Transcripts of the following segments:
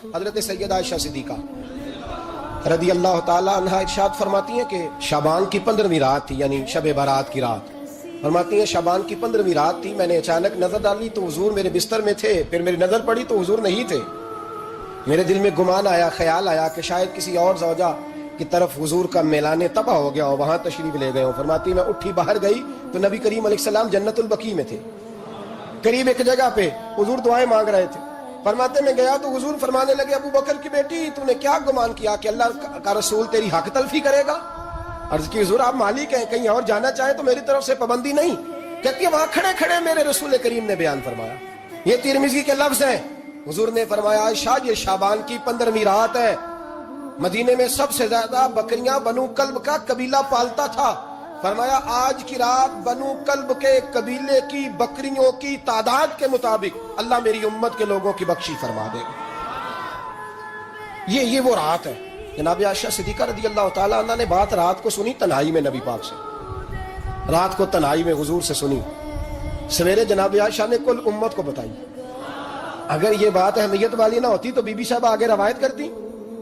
حضرت سیدہ عائشہ صدیقہ رضی اللہ تعالیٰ عنہا ارشاد فرماتی ہیں کہ شعبان کی 15ویں رات تھی، یعنی شب برات کی رات۔ فرماتی ہیں شعبان کی 15ویں رات تھی، میں نے اچانک نظر ڈالی تو حضور میرے بستر میں تھے، پھر میری نظر پڑی تو حضور نہیں تھے۔ میرے دل میں گمان آیا، خیال آیا کہ شاید کسی اور زوجہ کی طرف حضور کا میلان تباہ ہو گیا ہو، وہاں تشریف لے گئے ہوں۔ فرماتی میں اٹھی باہر گئی تو نبی کریم علیہ السلام جنت البقیع میں تھے، قریب ایک جگہ پہ حضور دعائیں مانگ رہے تھے۔ فرماتے میں گیا تو حضور فرمانے لگے ابو بکر کی بیٹی تو نے کیا گمان کیا کہ اللہ کا رسول تیری حق تلفی کرے گا؟ عرض کی حضور آپ مالک ہیں، کہیں اور جانا چاہیں تو میری طرف سے پابندی نہیں۔ کہتی ہے وہاں کھڑے کھڑے میرے رسول کریم نے بیان فرمایا، یہ ترمذی کے لفظ ہیں۔ حضور نے فرمایا عائشہ یہ شعبان کی 15ویں رات ہے، مدینے میں سب سے زیادہ بکریاں بنو کلب کا قبیلہ پالتا تھا۔ فرمایا آج کی رات بنو کلب کے قبیلے کی بکریوں کی تعداد کے مطابق اللہ میری امت کے لوگوں کی بخشی فرما دے گا۔ یہ وہ رات ہے۔ جناب عائشہ صدیقہ رضی اللہ تعالیٰ عنہ نے بات رات کو سنی تنہائی میں نبی پاک سے، رات کو تنہائی میں حضور سے سنی، سویرے جناب عائشہ نے کل امت کو بتائی۔ اگر یہ بات اہمیت والی نہ ہوتی تو بی بی صاحبہ آگے روایت کرتی،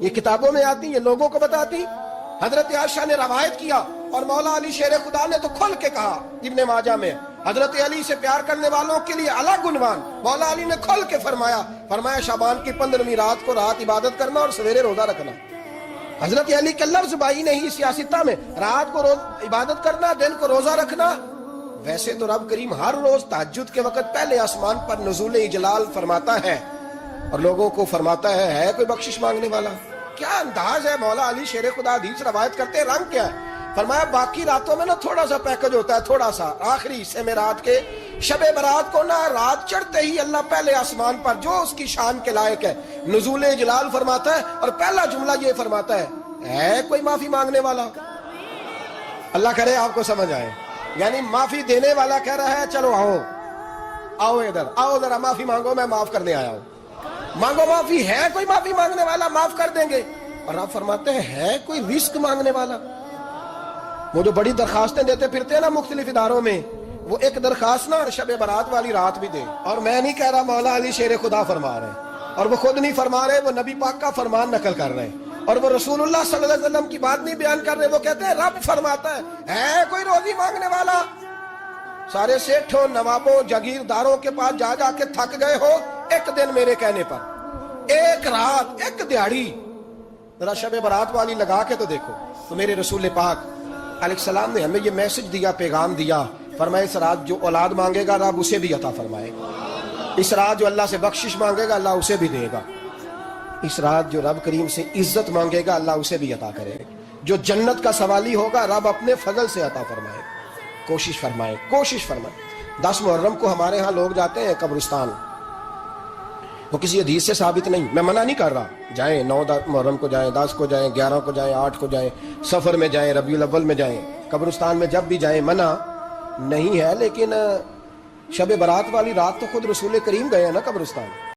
یہ کتابوں میں آتی، یہ لوگوں کو بتاتی۔ حضرت عائشہ نے روایت کیا اور مولا علی شیر خدا نے تو کھل کے کہا، ابن ماجہ میں حضرت علی سے پیار کرنے والوں کے لیے الگ عنوان، مولا علی نے کھل کے فرمایا شعبان کی 15ویں رات کو رات عبادت کرنا اور سویرے روزہ رکھنا۔ حضرت علی کے لفظ بائی نہیں سیاستہ میں، رات کو عبادت کرنا، دن کو روزہ رکھنا۔ ویسے تو رب کریم ہر روز تہجد کے وقت پہلے آسمان پر نزول اجلال فرماتا ہے اور لوگوں کو فرماتا ہے کوئی بخشش مانگنے والا؟ کیا انداز ہے مولا علی شیر خدا حدیث روایت کرتے ہیں، رنگ کیا ہے؟ فرمایا باقی راتوں میں نا تھوڑا سا پیکج ہوتا ہے، تھوڑا سا آخری حصے میں رات کے شب برات کو نا رات چڑھتے ہی اللہ پہلے آسمان پر جو اس کی شان کے لائق ہے نزول جلال فرماتا ہے اور پہلا جملہ یہ فرماتا ہے کوئی معافی مانگنے والا؟ اللہ کرے آپ کو سمجھ آئے، یعنی معافی دینے والا کہہ رہا ہے چلو آؤ ادھر آؤ ذرا معافی مانگو، میں معاف کرنے آیا ہوں، مانگو معافی۔ ہے کوئی معافی مانگنے والا؟ معاف کر دیں گے۔ اور آپ فرماتے ہیں ہے کوئی رزق مانگنے والا؟ وہ جو بڑی درخواستیں دیتے پھرتے ہیں نا مختلف اداروں میں، وہ ایک درخواست نا شب برات والی رات بھی دے۔ اور میں نہیں کہہ رہا، مولا علی شیر خدا فرما رہے ہیں، اور وہ خود نہیں فرما رہے، وہ نبی پاک کا فرمان نقل کر رہے ہیں، اور وہ رسول اللہ صلی اللہ علیہ وسلم کی بات نہیں بیان کر رہے، وہ کہتے ہیں رب فرماتا ہے کوئی روزی مانگنے والا؟ سارے سیٹھوں نوابوں جاگیرداروں کے پاس جا جا کے تھک گئے ہو، ایک دن میرے کہنے پر، ایک رات، ایک دیہڑی ذرا شب برات والی لگا کے تو دیکھو۔ تو میرے رسول پاک علیہ السلام نے ہمیں یہ میسج دیا، پیغام دیا، فرمائے اس رات جو اولاد مانگے گا رب اسے بھی عطا فرمائے گا، اس رات جو اللہ سے بخشش مانگے گا اللہ اسے بھی دے گا، اس رات جو رب کریم سے عزت مانگے گا اللہ اسے بھی عطا کرے گا، جو جنت کا سوالی ہوگا رب اپنے فضل سے عطا فرمائے گا۔ کوشش فرمائے۔ 10 محرم کو ہمارے ہاں لوگ جاتے ہیں قبرستان، وہ کسی حدیث سے ثابت نہیں، میں منع نہیں کر رہا، جائیں 9 محرم کو جائیں، 10 کو جائیں، 11 کو جائیں، 8 کو جائیں، سفر میں جائیں، ربیع الاول میں جائیں، قبرستان میں جب بھی جائیں منع نہیں ہے، لیکن شب برات والی رات تو خود رسول کریم گئے ہیں نا قبرستان۔